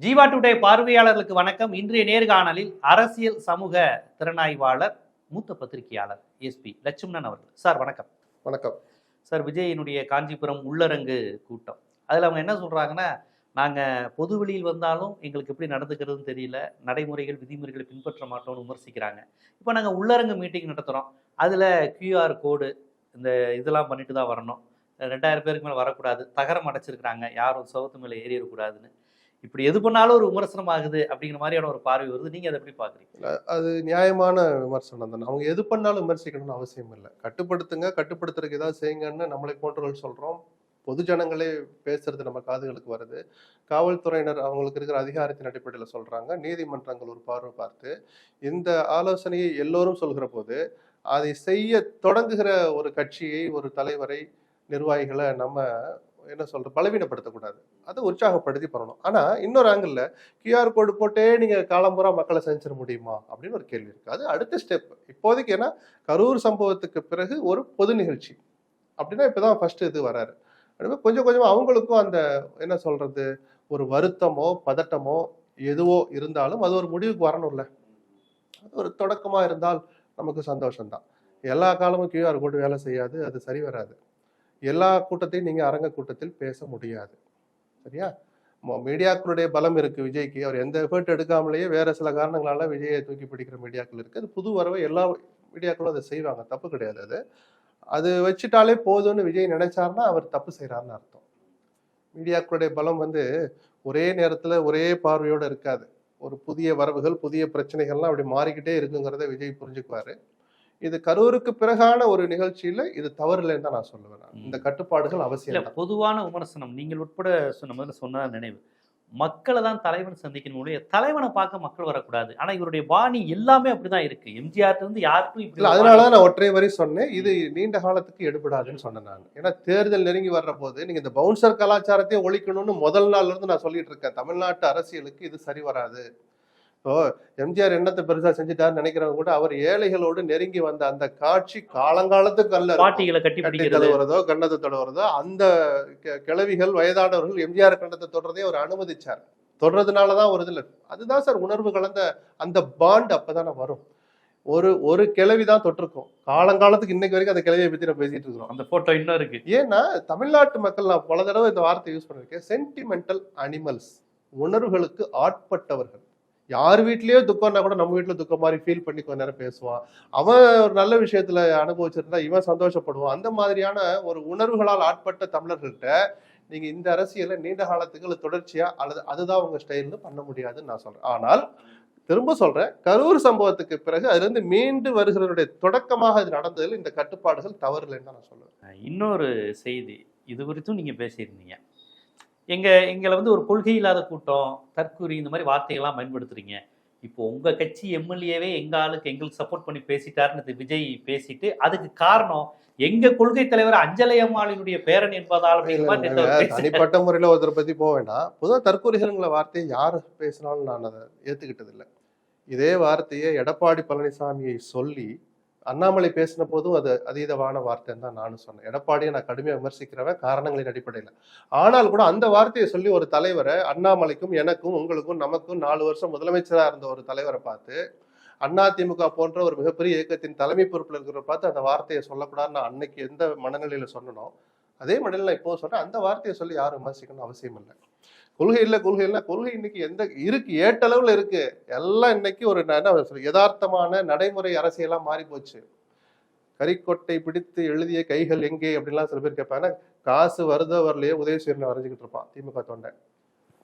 Jeeva today பார்வையாளர்களுக்கு வணக்கம். இன்றைய நேர்காணலில் அரசியல் சமூக திறனாய்வாளர் மூத்த பத்திரிகையாளர் எஸ்பி லட்சுமணன் அவர்கள். சார் வணக்கம். வணக்கம் சார், விஜயினுடைய காஞ்சிபுரம் உள்ளரங்கு கூட்டம், அதில் அவங்க என்ன சொல்கிறாங்கன்னா, நாங்கள் பொது வெளியில் வந்தாலும் எங்களுக்கு எப்படி நடந்துக்கிறதுன்னு தெரியல, நடைமுறைகள் விதிமுறைகளை பின்பற்ற மாட்டோம்னு விமர்சிக்கிறாங்க. இப்போ நாங்கள் உள்ளரங்கு மீட்டிங் நடத்துகிறோம், அதில் QR கோடு இந்த இதெல்லாம் பண்ணிட்டு தான் வரணும், 2000 பேருக்கு மேலே வரக்கூடாது, தகரம் அடைச்சிருக்கிறாங்க, யாரும் சவுத்து மேலே ஏறிடக்கூடாதுன்னு. இப்படி எது பண்ணாலும் ஒரு விமர்சனம் ஆகுது அப்படிங்கிற மாதிரியான ஒரு பார்வை வருது. நீங்க அதை எப்படி பாக்குறீங்க? அது நியாயமான விமர்சனம் தான். அவங்க எது பண்ணாலும் விமர்சிக்கணும்னு அவசியம் இல்லை. கட்டுப்படுத்துங்க, கட்டுப்படுத்துறதுக்கு ஏதாவது செய்யுங்கன்னு நம்மளை போன்றவர்கள் சொல்றோம். பொது ஜனங்களே பேசுறது நம்ம காதுகளுக்கு வருது. காவல்துறையினர் அவங்களுக்கு இருக்கிற அதிகாரத்தின் அடிப்படையில் சொல்றாங்க. நீதிமன்றங்கள் ஒரு பார்வை பார்த்து இந்த ஆலோசனையை எல்லோரும் சொல்கிற போது அதை செய்ய தொடங்குகிற ஒரு கட்சியை, ஒரு தலைவரை, நிர்வாகிகளை நம்ம என்ன சொல்ற பலவீனப்படுத்தக்கூடாது, அதை உற்சாகப்படுத்தி பண்ணணும். ஆனா இன்னொரு ஆங்கிள் QR கோடு போட்டே நீங்க காலம்புறா மக்களை செஞ்சிட முடியுமா அப்படின்னு ஒரு கேள்வி இருக்கு. அது அடுத்த ஸ்டெப் இப்போதைக்கு. ஏன்னா கரூர் சம்பவத்துக்கு பிறகு ஒரு பொது நிகழ்ச்சி அப்படின்னா இப்பதான் ஃபர்ஸ்ட் இது வராரு. கொஞ்சம் கொஞ்சமா அவங்களுக்கும் அந்த என்ன சொல்றது ஒரு வருத்தமோ பதட்டமோ எதுவோ இருந்தாலும் அது ஒரு முடிவுக்கு வரணும்ல. அது ஒரு தொடக்கமா இருந்தால் நமக்கு சந்தோஷம்தான். எல்லா காலமும் QR கோடு வேலை செய்யாது, அது சரி வராது. எல்லா கூட்டத்தையும் நீங்க அரங்க கூட்டத்தில் பேச முடியாது, சரியா? மீடியாக்களுடைய பலம் இருக்கு விஜய்க்கு. அவர் எந்த எஃபர்ட் எடுக்காமலேயே வேற சில காரணங்களால விஜயை தூக்கி பிடிக்கிற மீடியாக்கள் இருக்கு. அது புது வரவை எல்லா மீடியாக்களும் அதை செய்வாங்க, தப்பு கிடையாது. அது வச்சுட்டாலே போதும்னு விஜய் நினைச்சாருன்னா அவர் தப்பு செய்யறாருன்னு அர்த்தம். மீடியாக்களுடைய பலம் ஒரே நேரத்துல ஒரே பார்வையோட இருக்காது. ஒரு புதிய வரவுகள், புதிய பிரச்சனைகள்லாம் அப்படி மாறிக்கிட்டே இருக்குங்கிறத விஜய் புரிஞ்சுக்குவாரு. இது கரூருக்கு பிறகான ஒரு நிகழ்ச்சியில இது தவறு இல்லைன்னு தான் நான் சொல்லுவேன். இந்த கட்டுப்பாடுகள் அவசியம். பொதுவான விமர்சனம் நீங்கள் உட்பட சொன்ன நினைவு, மக்களை தான் தலைவன் சந்திக்கணும், தலைவனை பார்க்க மக்கள் வரக்கூடாது. ஆனா இவருடைய பாணி எல்லாமே அப்படிதான் இருக்கு. எம்ஜிஆர் இருந்து யாருக்கும் இப்படி. அதனாலதான் நான் ஒற்றை வரி சொன்னேன், இது நீண்ட காலத்துக்கு எடுபடாதுன்னு சொன்னேன் நான். ஏன்னா தேர்தல் நெருங்கி வர்ற போது நீங்க இந்த பவுன்சர் கலாச்சாரத்தையும் ஒழிக்கணும்னு முதல் நாள்ல இருந்து நான் சொல்லிட்டு இருக்கேன். தமிழ்நாட்டு அரசியலுக்கு இது சரி வராது. இப்போ எம்ஜிஆர் என்னத்தை பெருசா செஞ்சுட்டாருன்னு நினைக்கிறவங்க கூட அவர் ஏழைகளோடு நெருங்கி வந்த அந்த காட்சி காலங்காலத்துக்கு அல்ல. பாட்டிகளை கட்டி தழுவுறதோ கண்ணத்தை தொடுறதோ அந்த கிழவிகள் வயதானவர்கள் எம்ஜிஆர் கண்ணத்தை தொடுறதே அவர் அனுமதிச்சார். தொடர்றதுனாலதான் ஒரு இதுல அதுதான் சார் உணர்வு கலந்த அந்த பாண்ட் அப்பதானே வரும். ஒரு கிழவிதான் தொட்டிருக்கும் காலங்காலத்துக்கு. இன்னைக்கு வரைக்கும் அந்த கிழவியை பத்தி நம்ம பேசிட்டு இருக்கிறோம். அந்த போட்டோ இன்னும் இருக்கு. ஏன்னா தமிழ்நாட்டு மக்கள், நான் பல தடவை இந்த வார்த்தை யூஸ் பண்ணிருக்கேன், சென்டிமெண்டல் அனிமல்ஸ், உணர்வுகளுக்கு ஆட்பட்டவர்கள். யார் வீட்லயோ துக்கம்னா கூட நம்ம வீட்டுல துக்கம் மாதிரி ஃபீல் பண்ணி கொஞ்ச நேரம் பேசுவான். அவன் ஒரு நல்ல விஷயத்துல அனுபவிச்சிருந்தா இவன் சந்தோஷப்படுவான். அந்த மாதிரியான ஒரு உணர்வுகளால் ஆட்பட்ட தமிழர்கள்ட்ட நீங்க இந்த அரசியலை நீண்ட காலத்துக்கு தொடர்ச்சியா அல்லது அதுதான் உங்க ஸ்டைல்னு பண்ண முடியாதுன்னு நான் சொல்றேன். ஆனால் திரும்ப சொல்றேன், கரூர் சம்பவத்துக்கு பிறகு அதுல இருந்து மீண்டு வருகிறவருடைய தொடக்கமாக அது நடந்ததில் இந்த கட்டுப்பாடுகள் தவறு இல்லைன்னு தான் நான் சொல்லுவேன். இன்னொரு செய்தி, இது குறித்தும் நீங்க பேசியிருந்தீங்க. எங்களை ஒரு கொள்கை இல்லாத கூட்டம், தற்கூரி, இந்த மாதிரி வார்த்தைகள்லாம் பயன்படுத்துறீங்க. இப்போ உங்க கட்சி எம்எல்ஏவே எங்களுக்கு சப்போர்ட் பண்ணி பேசிட்டாருன்னு விஜய் பேசிட்டு, அதுக்கு காரணம் எங்க கொள்கை தலைவர் அஞ்சலை அம்மாளினுடைய பேரன் என்பதால். தனிப்பட்ட முறையில ஒருத்தரை பத்தி போக வேண்டாம். பொதுவாக தற்கூரிகள்ங்கிற வார்த்தையை யார் பேசினாலும் நான் அதை ஏத்துக்கிட்டது இல்லை. இதே வார்த்தையை எடப்பாடி பழனிசாமியை சொல்லி அண்ணாமலை பேசின போதும் அது அதீதமான வார்த்தைன்னு தான் நானும் சொன்னேன். எடப்பாடியை நான் கடுமையாக விமர்சிக்கிறவன் காரணங்களின் அடிப்படையில். ஆனால் கூட அந்த வார்த்தையை சொல்லி ஒரு தலைவரை, அண்ணாமலைக்கும் எனக்கும் உங்களுக்கும் நமக்கும் 4 வருஷம் முதலமைச்சராக இருந்த ஒரு தலைவரை பார்த்து, அதிமுக போன்ற ஒரு மிகப்பெரிய இயக்கத்தின் தலைமை பொறுப்பில் இருக்கிற பார்த்து அந்த வார்த்தையை சொல்லக்கூடாதுன்னு நான் அன்னைக்கு எந்த மனநிலையில சொன்னனோ அதே மனநிலை இப்போ சொல்றேன். அந்த வார்த்தையை சொல்லி யாரும் விமர்சிக்கணும் அவசியம் இல்லை. கொள்கை இல்லை கொள்கை இன்னைக்கு எந்த இருக்கு, ஏட்டளவுல இருக்கு. எல்லாம் இன்னைக்கு ஒரு என்ன யதார்த்தமான நடைமுறை அரசியலா மாறி போச்சு. கரிக்கொட்டை பிடித்து எழுதிய கைகள் எங்கே அப்படின்லாம் சில பேர் கேட்பாங்க. காசு வருதோ வரலையே உதயசூரியனை வரைஞ்சிக்கிட்டு இருப்பான் திமுக தொண்டை,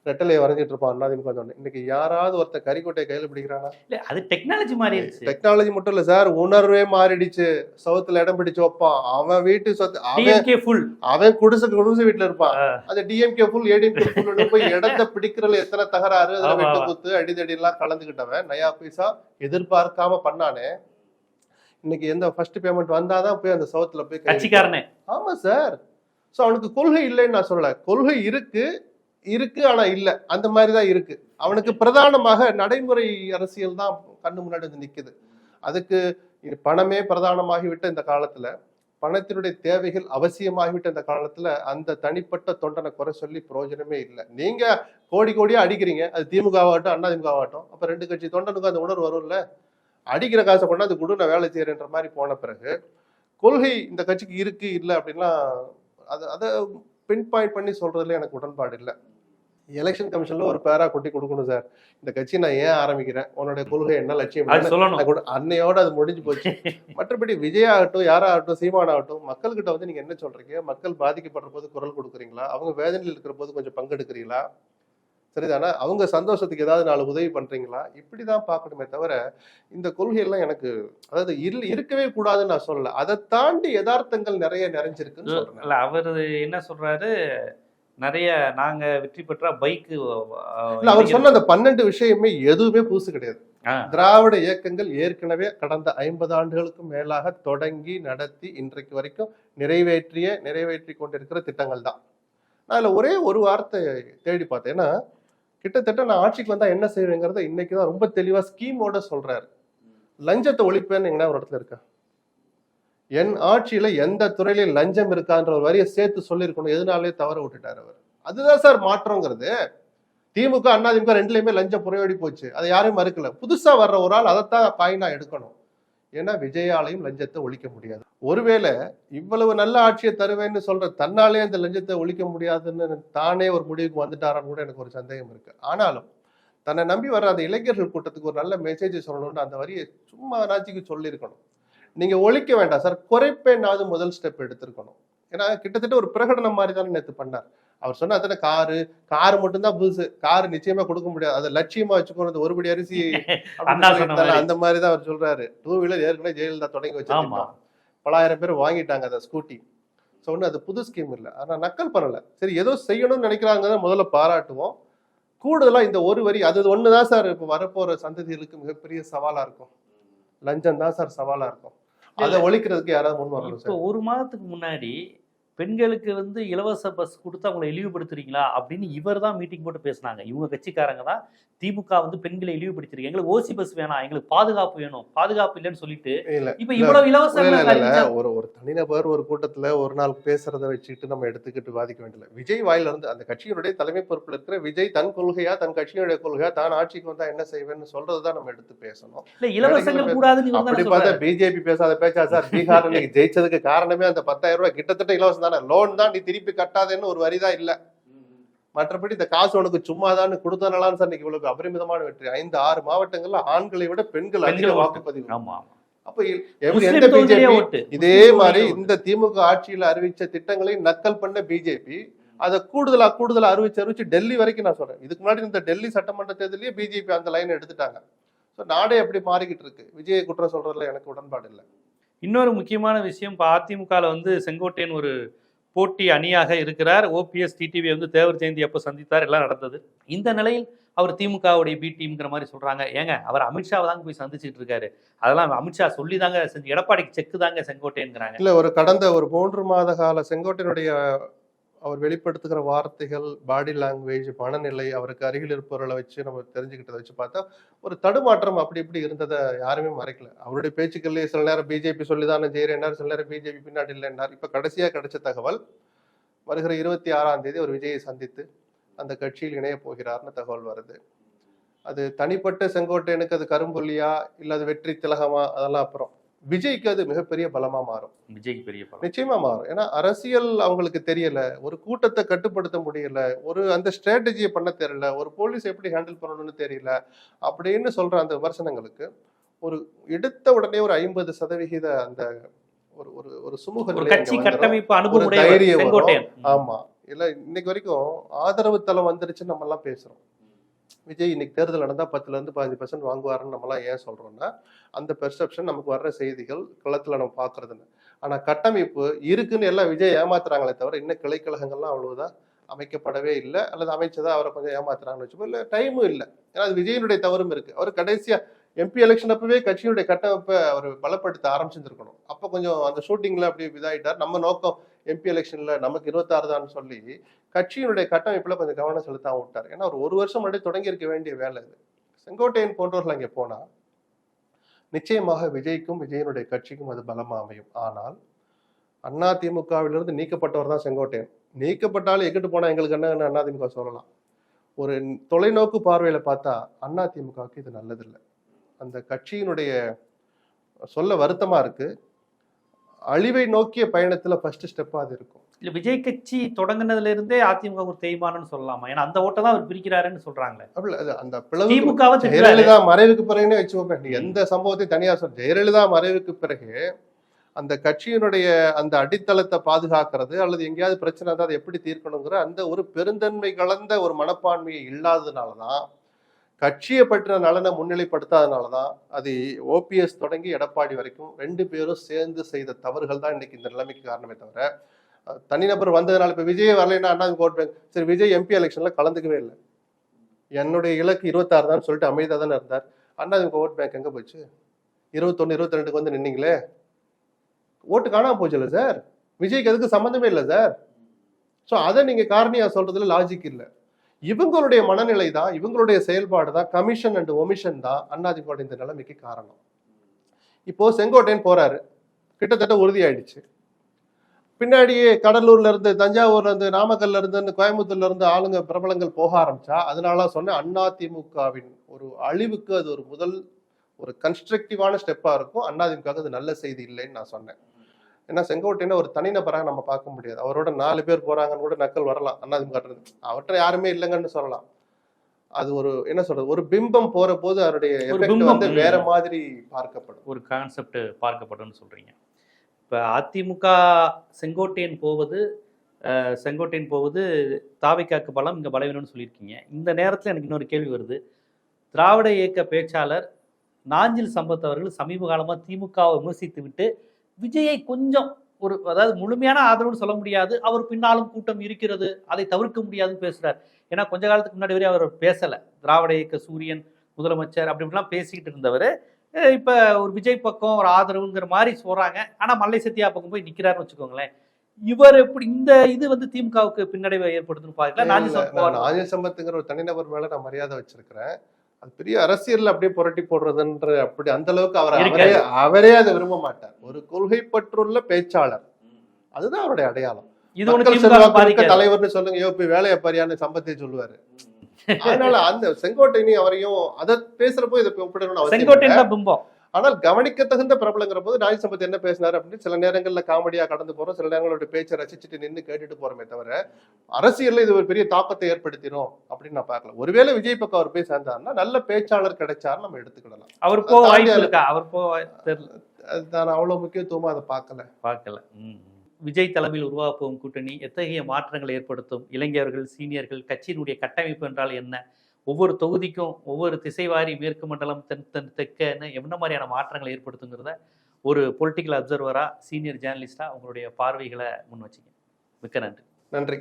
ரெட்டலையை வரைஞ்சிட்டு இருப்பான் அதிமுக தொண்டை. இன்னைக்கு யாராவது ஒருத்தர் கரிக்கொட்டையை கையில பிடிக்கிறானா? அது டெக்னாலஜி மாறிடுச்சு. டெக்னாலஜி மட்டும் இல்ல சார், உணர்வே மாறிடுச்சு. சவுத்துல இடம் பிடிச்சு வைப்பான். அவன் வீட்டு சொத்து அவன் குடிசை வீட்டுல இருப்பான். அது டிஎம்கே ஃபுல் ஏடிஎம்கே ஃபுல் போய் இடத்தை பிடிக்கிறதுல எத்தனை தகராறு, அதுல வெட்டு குத்து அடிதடி எல்லாம் கலந்துகிட்டவன் நயா பைசா எதிர்பார்க்காம பண்ணானே. இன்னைக்கு எந்த ஃபர்ஸ்ட் பேமெண்ட் வந்தாதான் போய் அந்த சவுத்துல போய் கட்சிக்காரனே. ஆமா சார். சோ அவனுக்கு கொள்கை இல்லைன்னு நான் சொல்லல, கொள்கை இருக்கு ஆனா இல்ல, அந்த மாதிரிதான் இருக்கு. அவனுக்கு பிரதானமாக நடைமுறை அரசியல் தான் கண்ணு முன்னாடி வந்து நிக்குது. அதுக்கு பணமே பிரதானமாகி விட்ட இந்த காலத்துல பணத்தினுடைய தேவைகள் அவசியமாகிவிட்ட அந்த காலத்துல அந்த தனிப்பட்ட தொண்டனை குறை சொல்லி பிரயோஜனமே இல்லை. நீங்க கோடி கோடியா அடிக்கிறீங்க, அது திமுக ஆகட்டும் அதிமுக ஆகட்டும், அப்ப 2 கட்சி தொண்டனுக்கு அந்த உணர்வு வரும்ல. அடிக்கிற காசை கொண்டு அது குடு, நான் வேலை செய்யறேன்ற மாதிரி போன பிறகு கொள்கை இந்த கட்சிக்கு இருக்கு இல்ல அப்படின்லாம் அதை பின் பாயிண்ட் பண்ணி சொல்றதுல எனக்கு உடன்பாடு இல்லை. எலெக்ஷன் கமிஷன்ல ஒரு பேரா கொட்டி கொடுக்கணும் சார், இந்த கட்சி நான் ஏன் ஆரம்பிக்கிறேன், உன்னுடைய கொள்கை என்ன லட்சியம், அன்னையோட அது முடிஞ்சு போச்சு. மற்றபடி விஜயாகட்டும் யாராகட்டும் சீமானாகட்டும் மக்கள்கிட்ட வந்து நீங்க என்ன சொல்றீங்க, மக்கள் பாதிக்கப்படுற போது குரல் கொடுக்குறீங்களா, அவங்க வேதனையில் இருக்கிற போது கொஞ்சம் பங்கெடுக்கிறீங்களா, சரிதானா, அவங்க சந்தோஷத்துக்கு ஏதாவது 4 உதவி பண்றீங்களா, இப்படிதான் பார்க்கணுமே தவிர இந்த கொள்கையெல்லாம் எனக்கு அதாவது இருக்கவே கூடாதுன்னு நான் சொல்லல. அதை தாண்டி யதார்த்தங்கள் நிறைய நிறைஞ்சிருக்குன்னு சொல்றேன். அவர் என்ன சொல்றாரு, நிறைய நாங்க வெற்றி பெற்றா பைக்கு. அவர் சொன்ன அந்த 12 விஷயமே எதுவுமே புதுசு கிடையாது. திராவிட இயக்கங்கள் ஏற்கனவே கடந்த 50 ஆண்டுகளுக்கும் மேலாக தொடங்கி நடத்தி இன்றைக்கு வரைக்கும் நிறைவேற்றி கொண்டிருக்கிற திட்டங்கள் தான். நான் அதுல ஒரே ஒரு வார்த்தை தேடி பார்த்தேன். ஏன்னா கிட்டத்தட்ட நான் ஆட்சிக்கு வந்தா என்ன செய்வேங்கிறத இன்னைக்குதான் ரொம்ப தெளிவா ஸ்கீமோட சொல்றாரு. லஞ்சத்தை ஒழிப்பேன்னு எங்கன்னா ஒரு இடத்துல இருக்கா? என் ஆட்சியில எந்த துறையிலையும் லஞ்சம் இருக்கான்ற ஒரு வரியை சேர்த்து சொல்லியிருக்கணும், எதனாலே தவற விட்டுட்டாரு அவர். அதுதான் சார் மாற்றங்கிறது. திமுக அதிமுக ரெண்டுலயுமே லஞ்சம் புறையோடி போச்சு, அதை யாரையும் மறுக்கல. புதுசா வர்ற ஒரு ஆள் அதைத்தான் காயினா எடுக்கணும். ஏன்னா விஜயாலையும் லஞ்சத்தை ஒழிக்க முடியாது. ஒருவேளை இவ்வளவு நல்ல ஆட்சியை தருவேன்னு சொல்ற தன்னாலே அந்த லஞ்சத்தை ஒழிக்க முடியாதுன்னு தானே ஒரு முடிவுக்கு வந்துட்டாரான்னு கூட எனக்கு ஒரு சந்தேகம் இருக்கு. ஆனாலும் தன்னை நம்பி வர்ற அந்த இளைஞர்கள் கூட்டத்துக்கு ஒரு நல்ல மெசேஜ் சொல்லணும்னு அந்த வரியை சும்மா நாச்சிக்கு சொல்லியிருக்கணும். நீங்க ஒழிக்க வேண்டாம் சார், குறைப்பேனாவது முதல் ஸ்டெப் எடுத்திருக்கணும். ஏன்னா கிட்டத்தட்ட ஒரு பிரகடனம் மாதிரி தானே நேற்று பண்ணார். அவர் சொன்ன அத்தனை காரு மட்டும்தான் புதுசு, காரு நிச்சயமா கொடுக்க முடியாது, அதை லட்சியமா வச்சுக்கணும், ஒருபடி அரிசி அந்த மாதிரிதான் அவர் சொல்றாரு. 2 வீலர் ஏற்கனவே ஜெயலலிதா தொடங்கி வச்சிருக்காங்க, பலாயிரம் பேர் வாங்கிட்டாங்க அதை ஸ்கூட்டி. சொன்ன அது புது ஸ்கீம் இல்லை, ஆனா நக்கல் பண்ணல. சரி ஏதோ செய்யணும்னு நினைக்கிறாங்க, முதல்ல பாராட்டுவோம். கூடுதலா இந்த ஒரு வரி அது ஒண்ணுதான் சார் இப்ப வரப்போற சந்ததிகளுக்கு மிகப்பெரிய சவாலா இருக்கும். லஞ்சம் தான் சார் சவாலா இருக்கும். அதை ஒழிக்கிறதுக்கு யாராவது முன் வரணும். இப்போ 1 மாதத்துக்கு முன்னாடி பெண்களுக்கு வந்து இலவச பஸ் கொடுத்து அவங்களை இழிவுபடுத்துறீங்களா அப்படின்னு இவர் தான் மீட்டிங் போட்டு பேசினாங்க. இவங்க கட்சிக்காரங்க தான் திமுக வந்து பெண்களை இழிவுபடுத்திருக்கு, எங்களுக்கு ஓசி பஸ் வேணாம், எங்களுக்கு பாதுகாப்பு வேணும், பாதுகாப்பு இல்லைன்னு சொல்லிட்டு இப்ப இவ்வளவு இலவச ஒரு தனிநபர் ஒரு கூட்டத்துல ஒரு நாள் பேசுறதை வச்சுட்டு நம்ம எடுத்துக்கிட்டு பாதிக்க வேண்டியது. விஜய் வாயில இருந்து அந்த கட்சியினுடைய தலைமை பொறுப்புல இருக்கிற விஜய் தன் கொள்கையா தன் கட்சியினுடைய கொள்கையா தான் ஆட்சிக்கு வந்தா என்ன செய்வேன்னு சொல்றதுதான் நம்ம எடுத்து பேசணும். இலவசங்கள் கூடாதுன்னு அப்படி பார்த்தா பிஜேபி பேசாத பேச்சா சார்? பீகார் இன்னைக்கு ஜெயிச்சதுக்கு காரணமே அந்த 10,000 ரூபாய் கிட்டத்தட்ட இலவசம் தானே, லோன் தான், நீ திருப்பி கட்டாதேன்னு ஒரு வரிதான் இல்ல. மற்றபடி இந்த காசு உனக்கு சும்மாதான் கொடுத்தனாலும் சார் இன்னைக்கு இவ்வளவு அபரிமிதமான வெற்றி. 5-6 மாவட்டங்கள்ல ஆண்களை விட பெண்கள் அதிக வாக்குப்பதிவு. அப்ப எந்த பிஜேபி இதே மாதிரி இந்த திமுக ஆட்சியில அறிவிச்ச திட்டங்களை நக்கல் பண்ண பிஜேபி அதை கூடுதலா அறிவிச்சு டெல்லி வரைக்கும் நான் சொல்றேன். இதுக்கு முன்னாடி இந்த டெல்லி சட்டமன்ற தேர்தலையே பிஜேபி அந்த லைன் எடுத்துட்டாங்க. நாடே அப்படி மாறிக்கிட்டு இருக்கு. விஜய் குற்றம் சொல்றதுல எனக்கு உடன்பாடு இல்லை. இன்னொரு முக்கியமான விஷயம், இப்போ அதிமுகவில் வந்து செங்கோட்டையன் ஒரு போட்டி அணியாக இருக்கிறார். ஓபிஎஸ் டிடிவி வந்து தேவர் ஜெயந்தி அப்போ சந்தித்தார், எல்லாம் நடந்தது. இந்த நிலையில் அவர் திமுகவுடைய பி டீம்ங்கிற மாதிரி சொல்றாங்க. ஏங்க அவர் அமித்ஷாவை தாங்க போய் சந்திச்சுட்டு இருக்காரு, அதெல்லாம் அமித்ஷா சொல்லி தாங்க செஞ்சு, எடப்பாடிக்கு செக்கு தாங்க செங்கோட்டையன்ங்கிறாங்க. இல்ல ஒரு கடந்த ஒரு 3 மாத கால செங்கோட்டையனுடைய அவர் வெளிப்படுத்துகிற வார்த்தைகள், பாடி லாங்குவேஜ், மனநிலை, அவருக்கு அருகில் இருப்பவர்களை வச்சு நம்ம தெரிஞ்சுக்கிட்டதை வச்சு பார்த்தா ஒரு தடுமாற்றம் அப்படி இப்படி இருந்ததை யாருமே மறைக்கல. அவருடைய பேச்சுக்கள்லேயே சில நேரம் பிஜேபி சொல்லிதான் செய்யறேன்னார், சில நேரம் பிஜேபி பின்னாடி இல்லைன்னார். இப்ப கடைசியா கிடைச்ச தகவல் வருகிற 26ஆம் தேதி ஒரு விஜயை சந்தித்து அந்த கட்சியில் இணைய போகிறார்னு தகவல் வருது. அது தனிப்பட்ட செங்கோட்டையனுக்கு அது கரும்புள்ளியா இல்ல அது வெற்றி திலகமா அதெல்லாம் அப்புறம். விஜய்க்கு அது மிகப்பெரிய பலமா மாறும். விஜய்க்கு பெரிய பலம் நிச்சயமா மாறும். ஏன்னா அரசியல் அவங்களுக்கு தெரியல, ஒரு கூட்டத்தை கட்டுப்படுத்த முடியல, ஒரு அந்த ஸ்ட்ராட்டஜியை பண்ண தெரியல, ஒரு போலீஸ் எப்படி ஹேண்டில் பண்ணணும்னு தெரியல அப்படின்னு சொல்ற அந்த விமர்சனங்களுக்கு ஒரு எடுத்த உடனே ஒரு 50% அந்த ஒரு ஒரு ஒரு சுமூக தைரியம். ஆமா இல்ல இன்னைக்கு வரைக்கும் ஆதரவு தளம் வந்துருச்சு நம்ம எல்லாம் பேசுறோம். விஜய் இன்னைக்கு தேர்தல் நடந்தா 10% to 15% வாங்குவாருன்னு நம்மளாம் ஏன் சொல்றோம்னா அந்த பெர்செப்ஷன் நமக்கு வர்ற செய்திகள் களத்துல நம்ம பாக்குறதுன்னு. ஆனா கட்டமைப்பு இருக்குன்னு எல்லாம் விஜய் ஏமாத்துறாங்களே தவிர இன்னும் கிளைக்கழகங்கள்லாம் அவ்வளவுதான் அமைக்கப்படவே இல்லை, அல்லது அமைச்சதா அவரை கொஞ்சம் ஏமாத்துறாங்கன்னு வச்சுப்போம். இல்லை டைமும் இல்லை, ஏன்னா அது விஜயனுடைய தவறும் இருக்கு. அவர் கடைசியா எம்பி எலெக்ஷன் அப்பவே கட்சியுடைய கட்டமைப்பை அவர் பலப்படுத்த ஆரம்பிச்சிருக்கணும். அப்ப கொஞ்சம் அந்த ஷூட்டிங்ல அப்படி இதாயிட்டார். நம்ம நோக்கம் எம்பி எலெக்ஷன்ல நமக்கு 26 தான் சொல்லி கட்சியினுடைய கட்டமைப்புல கொஞ்சம் கவனம் செலுத்தாம விட்டார். ஏன்னா ஒரு வருஷம் முன்னாடி தொடங்கி இருக்க வேண்டிய வேலை இது. செங்கோட்டையன் போன்றவர்கள் அங்கே போனா நிச்சயமாக விஜய்க்கும் விஜயனுடைய கட்சிக்கும் அது பலமா அமையும். ஆனால் அதிமுகவிலிருந்து நீக்கப்பட்டவர் தான் செங்கோட்டையன். நீக்கப்பட்டாலும் எங்கிட்டு போனா எங்களுக்கு என்ன அதிமுக சொல்லலாம். ஒரு தொலைநோக்கு பார்வையில பார்த்தா அதிமுகவுக்கு இது நல்லதில்லை. அந்த கட்சியினுடைய சொல்ல வருத்தமா இருக்கு. அழிவை நோக்கிய பயணத்துல ஃபர்ஸ்ட் ஸ்டெப்பா அது இருக்கும். இல்ல விஜய் கட்சி தொடங்குனதுல இருந்தே அதிமுக ஒரு தேய்மானம்னு சொல்லலாமா? ஏன்னா அந்த ஓட்டை தான் அவர் பிரிக்கிறாருன்னு சொல்றாங்களே. அப்படி அந்த பிளவு திமுகவை திட்டுறாரு. ஜெயலலிதா மறைவுக்கு பிறகுனே வச்சுக்கோங்க. நீ எந்த சம்பவத்தையும் தனியா சொல்ல, ஜெயலலிதா மறைவுக்கு பிறகு அந்த கட்சியினுடைய அந்த அடித்தளத்தை பாதுகாக்கிறது அல்லது எங்கேயாவது பிரச்சனை இருந்தால் அதை எப்படி தீர்க்கணுங்கிற அந்த ஒரு பெருந்தன்மை கலந்த ஒரு மனப்பான்மையை இல்லாததுனாலதான், கட்சியை பற்றின நலனை முன்னிலைப்படுத்தாதனாலதான் அது ஓபிஎஸ் தொடங்கி எடப்பாடி வரைக்கும் 2 பேரும் சேர்ந்து செய்த தவறுகள் தான் இன்னைக்கு இந்த நிலைமைக்கு காரணமே தவிர, தனிநபர் வந்ததுனால இப்ப விஜய் வரலைன்னா ஓட் பேங்க். சரி, விஜய் எம்பி எலெக்ஷன்ல கலந்துக்கவே இல்லை. என்னுடைய இலக்கு 26 தான் சொல்லிட்டு அமைதியா தானே இருந்தார். அண்ணாதிமுக ஓட் பேங்க் எங்க போச்சு? 21, 22க்கு வந்து நின்னீங்களே, ஓட்டு காணாம போச்சுல்ல சார். விஜய்க்கு அதுக்கு சம்மந்தமே இல்லை சார். ஸோ அதை நீங்க காரணியா சொல்றதுல லாஜிக் இல்லை. இவங்களுடைய மனநிலை தான், இவங்களுடைய செயல்பாடு தான், கமிஷன் அண்ட் ஒமிஷன் தான் அதிமுக இந்த நிலைமைக்கு காரணம். இப்போ செங்கோட்டையன் போறாரு, கிட்டத்தட்ட உறுதியாயிடுச்சு. பின்னாடியே கடலூர்ல இருந்து, தஞ்சாவூர்ல இருந்து, நாமக்கல்ல இருந்து, கோயம்புத்தூர்ல இருந்து ஆளுங்க பிரபலங்கள் போக ஆரம்பிச்சா, அதனால சொன்ன அதிமுகவின் ஒரு அழிவுக்கு அது ஒரு முதல் ஒரு கன்ஸ்ட்ரக்டிவான ஸ்டெப்பா இருக்கும். அதிமுக அது நல்ல செய்தி இல்லைன்னு நான் சொன்னேன். ஏன்னா செங்கோட்டையனை ஒரு தனிநபராக நம்ம பார்க்க முடியாது. அவரோட 4 பேர் போறாங்கன்னு கூட நக்கல் வரலாம். அதிமுக அவர்கிட்ட யாருமே இல்லைங்கன்னு சொல்லலாம். அது ஒரு என்ன சொல்றது, ஒரு பிம்பம் போற போது அவருடைய எஃபெக்ட் வந்து வேற மாதிரி பார்க்கப்படும், ஒரு கான்செப்ட் பார்க்கப்படும் சொல்றீங்க. இப்ப அதிமுக செங்கோட்டையன் போவது தாவைக்காக்கு பலம், இங்க பலவீனம்னு சொல்லியிருக்கீங்க. இந்த நேரத்துல எனக்கு இன்னொரு கேள்வி வருது. திராவிட இயக்க பேச்சாளர் நாஞ்சில் சம்பத் அவர்கள் சமீப காலமா திமுகவை விமர்சித்து விட்டு விஜயை கொஞ்சம் ஒரு, அதாவது முழுமையான ஆதரவுன்னு சொல்ல முடியாது, அவர் பின்னாலும் கூட்டம் இருக்கிறது, அதை தவிர்க்க முடியாதுன்னு பேசுறாரு. ஏன்னா கொஞ்ச காலத்துக்கு முன்னாடி வரை அவர் பேசல. திராவிட இயக்க சூரியன் முதலமைச்சர் அப்படின்லாம் பேசிக்கிட்டு இருந்தவர் இப்ப ஒரு விஜய் பக்கம் ஒரு ஆதரவுங்கிற மாதிரி சொல்றாங்க. ஆனா மல்லை சத்யா பக்கம் போய் நிக்கிறாருன்னு வச்சுக்கோங்களேன். இவர் எப்படி இந்த இது வந்து திமுகவுக்கு பின்னடைவை ஏற்படுத்துன்னு பாக்கல. நாஞ்சில் சம்பத்துங்கிற ஒரு தனிநபர் மேல நான் மரியாதை வச்சிருக்கிறேன். அது பெரிய அரசியல் அப்படியே புரட்டி போடுறதுன்ற அப்படி அந்த அளவுக்கு அவரே அதை விரும்ப மாட்டார். ஒரு கொள்கை பற்றுள்ள பேச்சாளர், அதுதான் அவருடைய அடையாளம். தலைவர்னு சொல்லுங்க, யோபி வேலையை பாரியான்னு சம்பத்தை சொல்லுவாரு. அதனால அந்த செங்கோட்டையனையும் அவரையும் அதை பேசுறப்போ இதை ஒப்பிடணும். ஆனால் கவனிக்க தகுந்த பிரபலங்கிற போது நாஞ்சில் சம்பத் என்ன பேசினாரு அப்படின்னு சில நேரங்கள்ல காமெடியா கடந்து போறோம், சில நேரங்களோட பேச்சை ரசிச்சுட்டு நின்று கேட்டுட்டு போறோமே தவிர அரசியல்ல இது ஒரு பெரிய தாக்கத்தை ஏற்படுத்திடும் அப்படின்னு நான் பார்க்கல. ஒருவேளை விஜய் பக்கம் அவர் போய் சேர்ந்தாருன்னா நல்ல பேச்சாளர் கிடைச்சாரு நம்ம எடுத்துக்கிடலாம். நான் அவ்வளவு முக்கியத்துவமா அதை பார்க்கல. விஜய் தலைமையில் உருவாக்கும் கூட்டணி எத்தகைய மாற்றங்களை ஏற்படுத்தும்? இளைஞர்கள், சீனியர்கள், கட்சியினுடைய கட்டமைப்பு என்றால் என்ன? ஒவ்வொரு தொகுதிக்கும் ஒவ்வொரு திசைவாரி, மேற்கு மண்டலம், தெற்கன்னு என்ன மாதிரியான மாற்றங்களை ஏற்படுத்துங்கிறத ஒரு பொலிட்டிக்கல் அப்சர்வரா, சீனியர் ஜேர்னலிஸ்டா உங்களுடைய பார்வைகளை முன் வச்சிங்க. மிக்க நன்றி.